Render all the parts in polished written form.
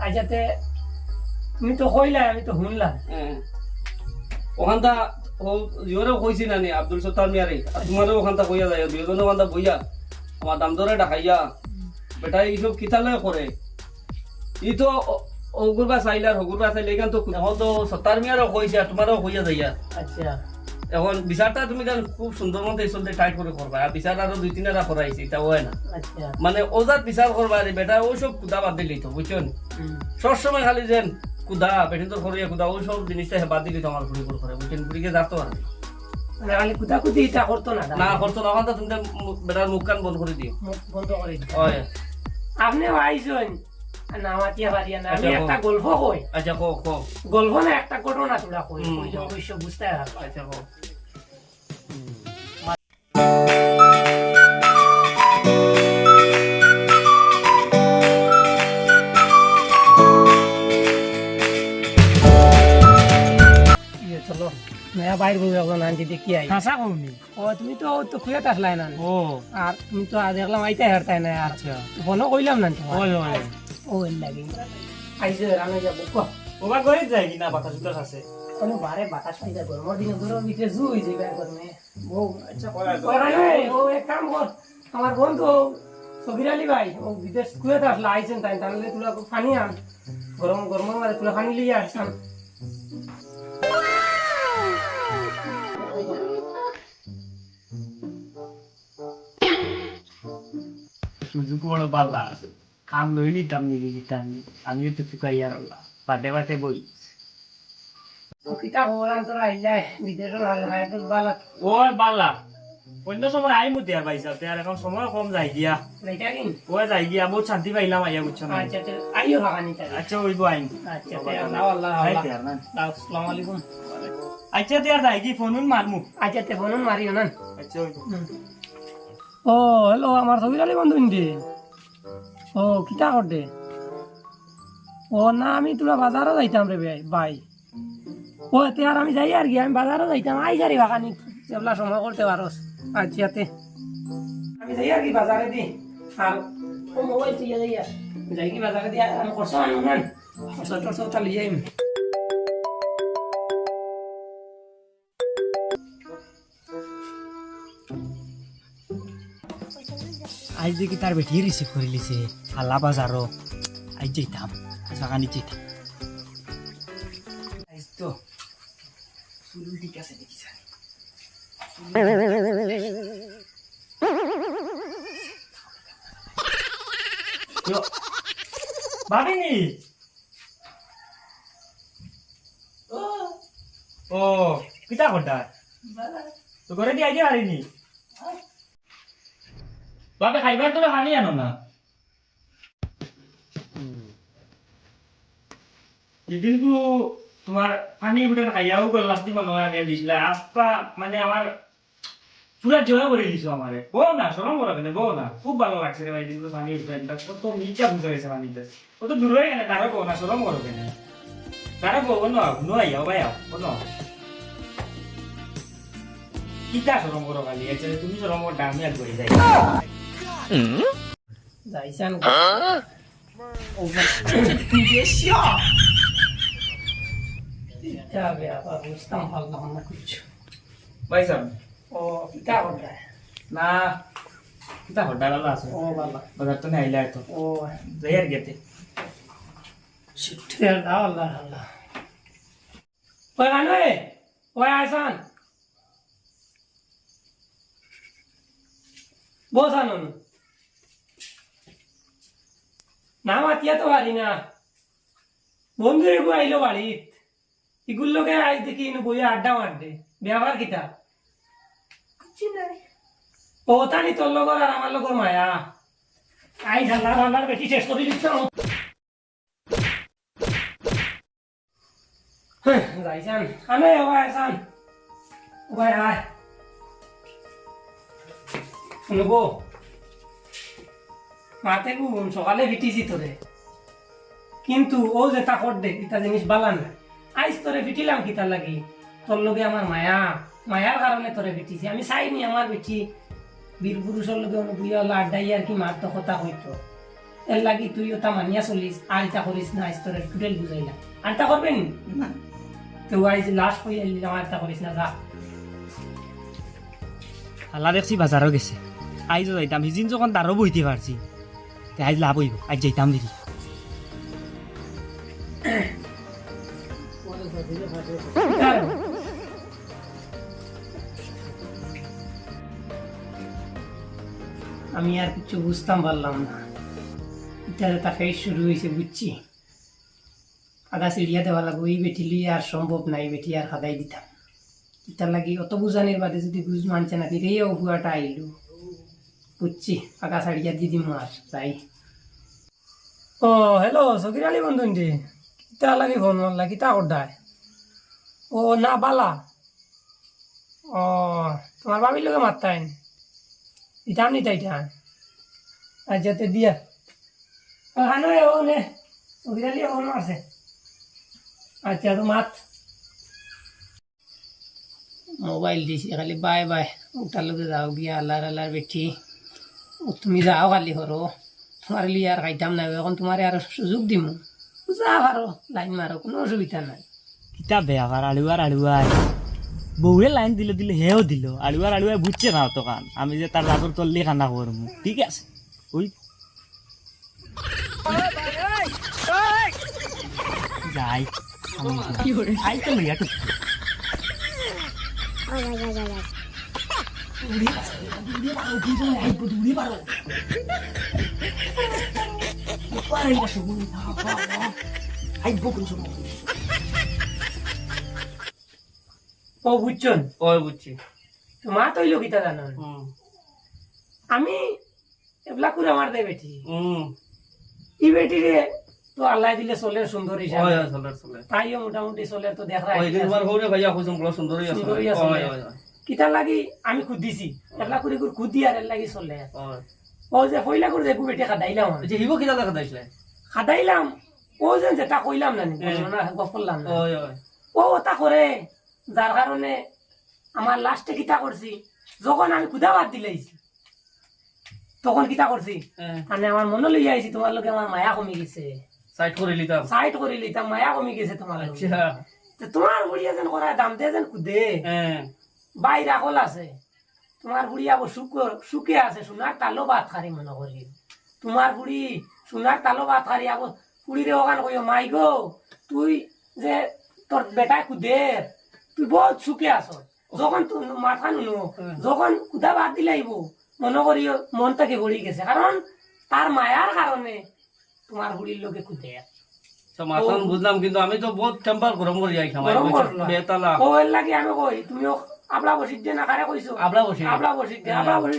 আজাতে তুমি তো কইলা আমি তো শুনলাম ওখানটা ও জিওরেও কইছি নানি আব্দুল সত্তার মিয়ারে তোমারও ওখানটা কইয়া যায় দুইজনে ওখানটা বইয়া আমার দাম ধরে ডাকাইয়া বেটা এইসব কিতালে করে ই তো হগুরবা চাইলার হগুরবা চাইলে এখান তো এখন তো সত্তার মিয়ারও কইছে আর তোমারও কইয়া যাইয়া আচ্ছা এখন বিচারটা তুমি জান খুব সুন্দর মতো চলতে টাইট করে করবা আর বিচার আরো দুই তিনটা করাইছি এটা হয় না আচ্ছা মানে ওজাত বিচার করবা রে বেটা ওইসব কুদা বাদ দিলি তো বুঝছেন সবসময় খালি যেন কুদা পেটে তো করিয়া কুদা ওইসব জিনিসটা বাদ দিলি তো আমার ফুড়ি করে বুঝছেন ফুড়িকে যাতো আর মানে খালি কুদাকুদি এটা করতো না না করতো না ওখানটা তুমি বেটার মুখ কান বন্ধ করে দিও বন্ধ করে দিও হয় আপনিও আইসেন না মাতিয়া বাড়িয়া না আমি একটা গল্প কই আচ্ছা কো কো গল্প না একটা ঘটনা তোরা কই অবশ্য বুঝতে পারবা আচ্ছা কো চলো নয়া বাইর বই এখন আনছি দেখি আই হাসা কমনি ও তুমি তো খুঁজে আসলাই না ও আর তুমি তো দেখলাম আইতে হারতাই না আর আচ্ছা ফোনও কইলাম না তোমার ওই ওই ও লাগে আইসে আমি যাব কো ওবা করে যায় কিনা বাতা সুতাস আছে কোনো বারে বাতাস পাইতা গরমের দিনে গরম ভিতরে জুই যাইবা করমে ও আচ্ছা করা ও এক কাম কর আমার বন্ধু সবির আলী ভাই ও বিদেশ খুঁজে আসলে আইছেন তাই তাহলে তুলা পানি আন গরম গরম মানে তুলা পানি লিয়ে আসছান সুযোগ বড় পাল্লা কাম লই নিতাম নিজে দিতাম আমিও তো চুকাইয়া পাটে পাটে বই কিতা বলান তোরা আইলাই বিদেশের হায় তো বালা ওই পাল্লা অন্য সময় আই মুতে আর পাইছা আর এখন সময় কম যাই গিয়া লাইটা কিন ওই যাই গিয়া বহুত শান্তি পাইলাম আইয়া বুঝছো না আচ্ছা আইও হাগানি তাই আচ্ছা ওইব আইন আচ্ছা আল্লাহ আল্লাহ আইতে আর না আসসালামু আলাইকুম আচ্ছা তে আর যাই কি ফোনুন মারমু আচ্ছা তে ফোন মারিও না আচ্ছা ওইব ও হ্যালো আমার সবির আলী বন্ধু ইন্দি ও কিতা করতে ও না আমি তোরা বাজারও যাইতাম রে ভাই ও তে আর আমি যাই আর কি আমি বাজারও যাইতাম আই যারি বাগানি যেগুলা সময় করতে পারোস আচ্ছা তে আমি যাই আর কি বাজারে দি আর ও মোবাইল তুই যাই কি বাজারে দি আমি করছো আনো না খরচ চালি যাই আজ দেখি তার বেটি রিসিভ করে লিছে আল্লাহ বাজারও আজ যেতাম জাগানি যেতাম আজ তো শুরু ঠিক আছে দেখি জানি ভাবিনি ও কিতা করতা তো ঘরে দিয়ে আইডিয়া হারিনি বাবা খাইবার তোরা পানি আনো না যেদিন তোমার পানি উঠে খাইয়াও করলাম দিব নয় আগে দিছিলা আপা মানে আমার পুরা জয়া করে দিছো আমারে বল না শরম করবে না বল না খুব ভালো লাগছে রে ভাই দিন পানি উঠে কত নিচা বুঝে গেছে পানিতে কত দূর হয়ে গেলে তারা বল না শরম করবে না তারা বল না নয় ভাই বলো কিতা শরম করো খালি আচ্ছা তুমি শরম করো আমি আর করে যাই যাইছান যাবে আবার বুঝতাম ভালো না কিছু ভাই সাহেব ও কিতা করতে না কিতা হড্ডা লালা আছে ও বাবা বাজার তো নাই লাই তো ও যাই আর গেতে শিটে আল্লাহ আল্লাহ আল্লাহ ওই আনোয় ওই আইসান বসানো না মাতিয়া তো পারি না বন্ধু এগু আইলো বাড়িত এগুলোকে আজ দেখি বইয়া আড্ডা মারতে ব্যবহার কিতা ও তানি তোর লগর আর আমার লগর মায়া আই ঝাল্লার ঝাল্লার বেশি শেষ করে দিতাম যাইছান আনে ওই আইসান ওই আয় শুনবো মাতে সকালে ভিটিছি তোরে কিন্তু ও যে তা দে এটা জিনিস বালান আইস তোরে ভিটিলাম কিতা লাগি তোর লগে আমার মায়ার কারণে তোরে ভিটিছি আমি চাইনি আমার বেটি বীর পুরুষের লগে অনুভূতি হলো আড্ডাই আর কি মার তো কথা হইতো এর লাগি তুই ওটা মানিয়া চলিস আর এটা করিস না স্তরে টোটাল বুঝাইলাম আর এটা করবেন না তো আইজ লাস্ট হয়ে এলি আমার এটা করিস না যা হালা দেখছি বাজারও গেছে আইজ যাইতাম সিজিন যখন তারও বইতে পারছি তে আইজ লাভ হইব আইজ যাইতাম দিদি আমি আর কিছু বুঝতাম পারলাম না এটারে তাকে শুরু হয়েছে বুঝছি আদা সিঁড়িয়া দেওয়া লাগবো এই বেটি লিয়ে আর সম্ভব নাই বেটি আর খাদাই দিতাম এটার লাগি অত বুঝানির বাদে যদি বুঝ মানছে না রে অভুয়াটা আইলো বুঝছি আগা সারিয়া দিদি মার তাই ও হ্যালো সকির আলী বন্ধু রে কিতা লাগি ফোন মারলা কিতা করডায় ও না বালা ও তোমার বাবির লোকে মারতাইন দিতাম নি তাইটা আর যেতে দিয়া হানো ও নে সকির আলী ফোন মারছে আচ্ছা তো মাত মোবাইল দিছি খালি বাই বাই ওটার লোকে যাও গিয়া আল্লাহর বেঠি ও তুমি যাও খালি করো তোমার লিয়ে আর খাইতাম না এখন তোমার আর সুযোগ দিমু যা পারো লাইন মারো কোনো অসুবিধা নাই কিতা বেয়া আর আলুয়ার বউয়ে লাইন দিলে হেও দিল আলুয়ার বুঝছে না তো কান আমি যে তার রাগর তল্লি কান্না করবো ঠিক আছে ওই যাই আই তো লইয়া টুক ও বুঝছন ও বুঝছি মা তৈল কিতা জানো আমি এবলা করে আমার দেয় বেটি ই বেটি রে তো আল্লাহ দিলে চলে সুন্দর হিসাবে তাইও মোটামুটি চলে তো দেখা সুন্দরী আছে কিতার লাগি আমি খুদিছি এবলা করে খুদি আর এর লাগি চলে ও যে কইলা করে দেখু বেটি খাদাইলাম খাদাইলাম ও যে যেটা কইলাম না গপ করলাম না ও ওটা করে যার কারণে আমার লাস্টে কিতা করছি যখন আমি ক্ষুদা বাদ দিলাইছি তখন কিতা করছি মানে আমার মনে লইয়া আইছি তোমার লোকে আমার মায়া কমে গেছে সাইড করে লিতাম মায়া কমে গেছে তোমার তোমার বুড়িয়া যেন করা দাম দিয়ে যেন খুদে বাইরা কল আছে তোমার বুড়ি আবার সুখে আছে সোনার তালো ভাত খারি মনে করি তোমার বুড়ি সোনার তালো ভাত খারি আবার বুড়িরে ওখান কইও মাই গো তুই যে তোর বেটায় খুদে তুই বহুত সুখে আস যখন তুই মাথা নুনো যখন খুদা বাদ দিলাইব মনে করি মন থেকে গড়ি গেছে কারণ তার মায়ার কারণে তোমার বুড়ির লোকে খুদে বুঝলাম কিন্তু আমি তো বহুত টেম্পার গরম করে যাই ও এর লাগে আমি কই তুমিও আবলা বসিত দিয়ে না কারে কইছো আবলা বসিত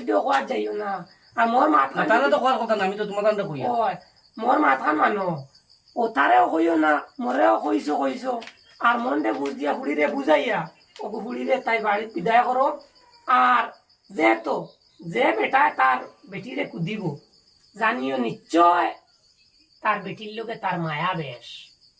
দিয়ে কোয়ার যাইও না আর মোর মাথা তাহলে তো কোয়ার কথা না আমি তো তোমার কাছে কই মোর মাথা মানো ও তারেও কইও না মরেও কইছো আর মনটা বুঝ দিয়া বুড়িরে বুঝাইয়া ও বুড়িরে তাই বাড়ির বিদায় করো আর যেহেতু যে বেটা তার বেটিরে কুদিব জানিও নিশ্চয় তার বেটির লোকে তার মায়া বেশ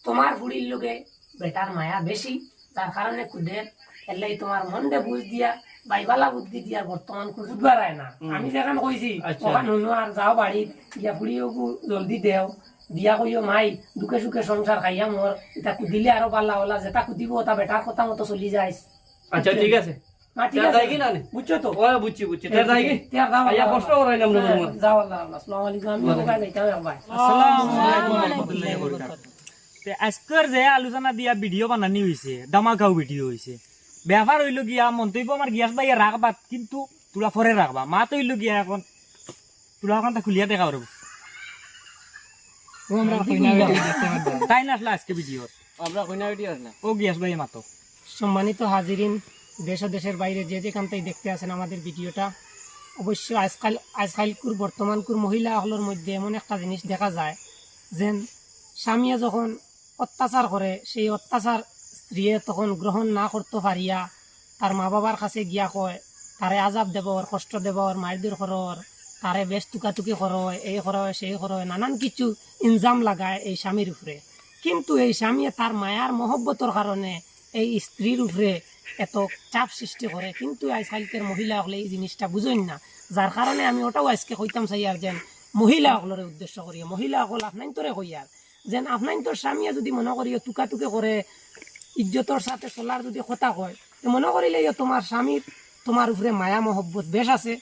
তোমার বুড়ির লোকে বেটার মায়া বেশি তার কারণে কুদের এলাই তোমার মনটা বুঝ দিয়া বাইবালা বুদ্ধি দিয়া বর্তমান কুদবার হয় না আমি যেখানে কইছি ওখানে নুনো আর যাও বাড়ির গিয়া বুড়িও জলদি দেও দিয়া কইও মাই দুঃখে সুখে সংসার খাইয়া মোর এটা কুদিলে আরো পাল্লা হলা যেটা কুদিব ওটা বেটার কথা মতো চলি যাইস আচ্ছা ঠিক আছে বুঝছো তো বুঝছি কষ্ট করাইলাম যাও আল্লাহ আসসালামু আলাইকুম আমি ওখানে যাইতাম ভাই আজকের যে আলোচনা দিয়া ভিডিও বানানি হয়েছে দামাকাও ভিডিও হয়েছে ব্যাপার হইল গিয়া মন্তব্য আমার গিয়াস ভাই রাখবা কিন্তু তোলা ফরে রাখবা মা তো হইল গিয়া এখন তোলা এখন খুলিয়া দেখা পারবো তাই না আসলে আজকে ভিডিও ও গিয়াস ভাই মাতো সম্মানিত হাজিরিন দেশ ও দেশের বাইরে যে যেখান থেকে দেখতে আছেন আমাদের ভিডিওটা অবশ্যই আজকালকুর বর্তমানকুর মহিলা হলের মধ্যে এমন একটা জিনিস দেখা যায় যে স্বামীয়ে যখন অত্যাচার করে সেই অত্যাচার স্ত্রীয়ে তখন গ্রহণ না করতে পারিয়া তার মা বাবার কাছে গিয়া কয় তারে আজাব দেবর কষ্ট দেবর মারধর করর তারে বেশ টুকাটুকি করয় এই করয় সেই করয় নানান কিছু ইনজাম লাগায় এই স্বামীর উপরে কিন্তু এই স্বামীয়ে তার মায়ার মহব্বতর কারণে এই স্ত্রীর উপরে এত চাপ সৃষ্টি করে কিন্তু আজকালকের মহিলা হলে এই জিনিসটা বুঝেন না যার কারণে আমি ওটাও আজকে কইতাম চাই আর যেন মহিলা সকলরে উদ্দেশ্য করিয়া মহিলা সকল আপনার তোরে কইয়ার যেন আপনার তোর স্বামীয়ে যদি মনে করিও টুকে করে ইজ্জতর সাথে চলার যদি কথা কয় তো মনে করিলে তোমার স্বামীর তোমার উপরে মায়া মহব্বত বেশ আছে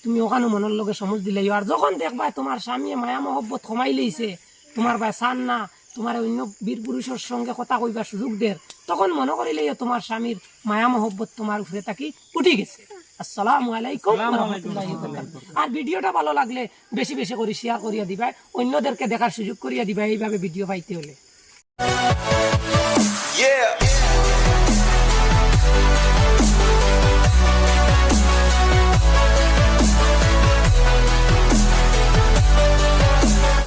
তুমি ওখানে মনের লগে সমঝ দিলে আর যখন দেখবা তোমার স্বামী মায়া মহব্বত কমাই লইছে তোমার ভাই চান না তোমার অন্য বীর পুরুষের সঙ্গে কথা কইবার সুযোগ দের তখন মনে করিলে তোমার স্বামীর মায়া মহব্বত তোমার উপরে থাকি উঠে গেছে। আসসালামু আলাইকুম ওয়া রাহমাতুল্লাহি ওয়া বারাকাতুহু। আর ভিডিওটা ভালো লাগলে বেশি বেশি করে শেয়ার করিয়া দিবা, অন্যদেরকে দেখার সুযোগ করিয়া দিবা এইভাবে ভিডিও পাইতে হলে।